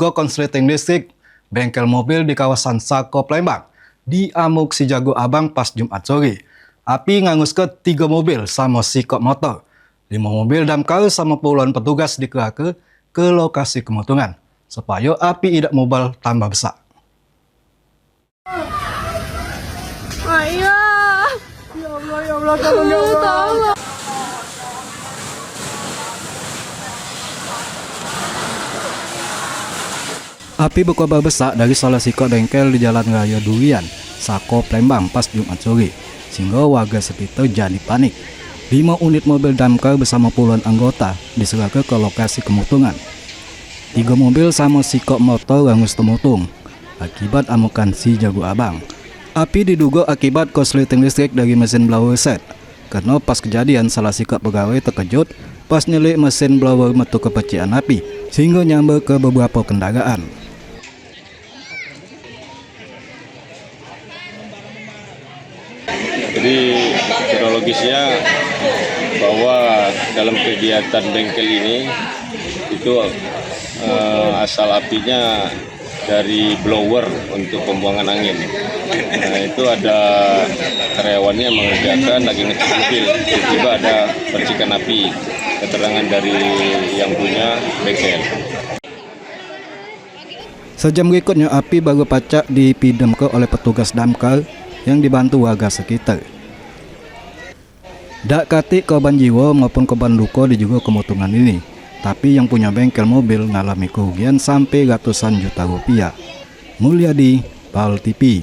Diduga konsleting listrik bengkel mobil di kawasan Sako, Palembang diamuk si jago abang pas Jumat sore. Api ngangus ke 3 mobil sama sikop motor. 5 mobil damkar sama puluhan petugas dikerahkan ke lokasi kemutungan supaya api tidak mobile tambah besar. Ayah, ya Allah, tolong ya Allah. Api berkobar besar dari salah sikop bengkel di Jalan Raya Durian, Sako, Palembang pas Jumat sore, sehingga warga sekitar jadi panik. 5 unit mobil damkar bersama puluhan anggota diserahkan ke lokasi kemutungan. 3 mobil sama sikop motor hangus temutung akibat amukan si jago abang. Api diduga akibat korsleting listrik dari mesin blower set, karena pas kejadian salah sikop pegawai terkejut pas nyelip mesin blower metu ke percikan api sehingga nyamber ke beberapa kendaraan. Jadi kronologisnya bahwa dalam kegiatan bengkel ini itu asal apinya dari blower untuk pembuangan angin. Nah, itu ada karyawannya mengerjakan lagi ngecek mobil, tiba-tiba ada percikan api. Keterangan dari yang punya bengkel. Sejam berikutnya api baru pacak dipidamkan oleh petugas damkar yang dibantu warga sekitar. Dak katik korban jiwa maupun korban luka di juga kemutungan ini, tapi yang punya bengkel mobil mengalami kerugian sampai ratusan juta rupiah. Mulyadi, PAL TV.